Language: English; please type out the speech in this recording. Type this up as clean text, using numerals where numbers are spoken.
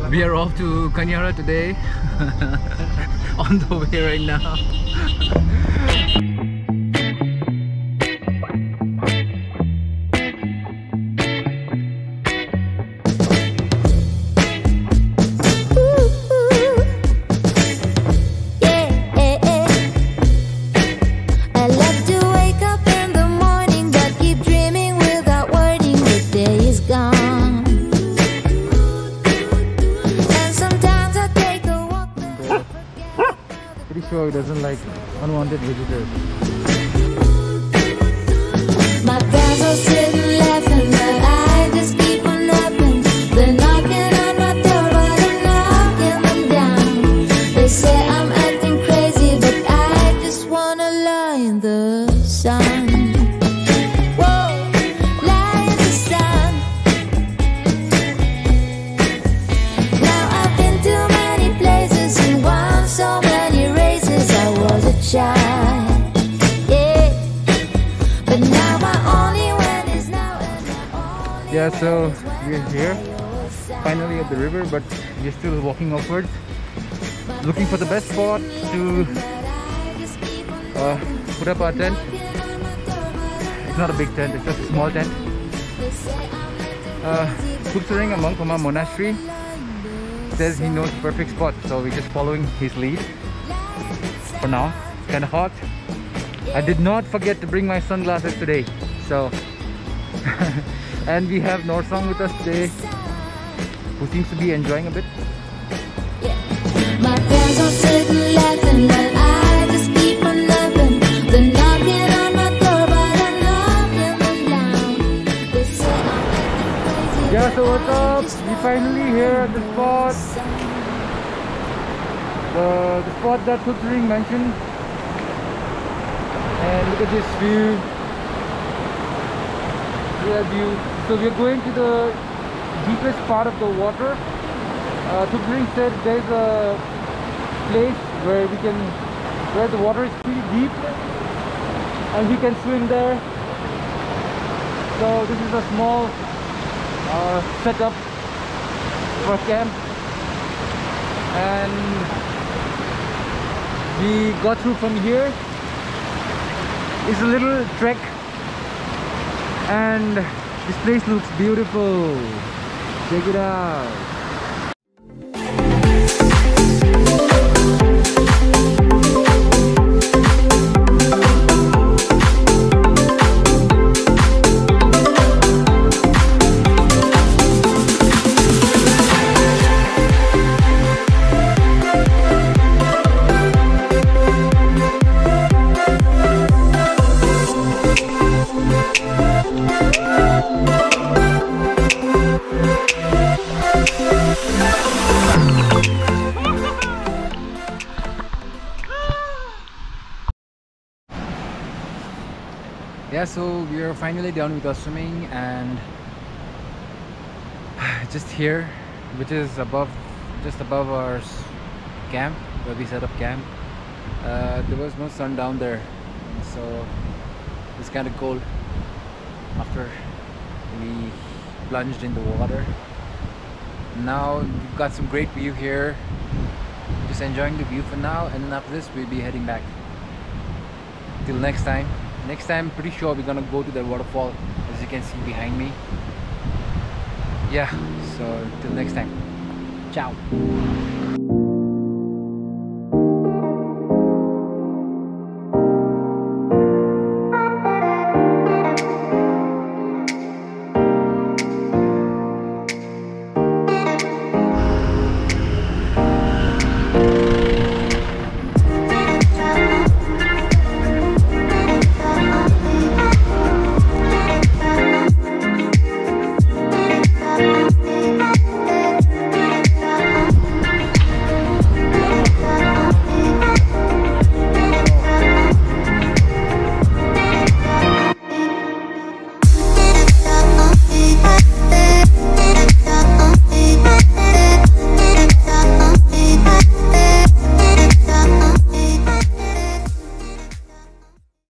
We are off to Khanyara today. On the way right now. Pretty sure he doesn't like unwanted visitors. My friends are sitting laughing, but I just keep on rapping. They're knocking on my door, but I'm knocking them down. They say I'm acting crazy, but I just wanna lie in the sun. Whoa, lie in the sun. Now I've been to many places and won so many races. I was a child. Yeah, so we're here, finally at the river, but we're still walking upwards, looking for the best spot to put up our tent. It's not a big tent, it's just a small tent. Dup Tsering, a monk from our monastery, says he knows the perfect spot, so we're just following his lead for now. It's kind of hot. I did not forget to bring my sunglasses today, so and we have Norsong with us today, who seems to be enjoying a bit. My friends are sitting laughing, but I just keep on laughing. They're knocking on my door, but I'm knocking them down. They say I'm crazy. Yeah, so what's up? We finally here at the spot. The spot that Dup Tsering mentioned. And look at this view. So we're going to the deepest part of the water. Dup Tsering said there's a place where the water is pretty deep and we can swim there. So this is a small setup for camp, and we got through from here. It's a little trek. And this place looks beautiful. Check it out. Yeah, so we are finally done with our swimming, and just here, which is just above our camp, where we set up camp, there was no sun down there, so it's kind of cold after we plunged in the water. Now we've got some great view here, just enjoying the view for now, and then after this we'll be heading back. Till next time, pretty sure we're gonna go to the waterfall, as you can see behind me. Yeah, so till next time, ciao.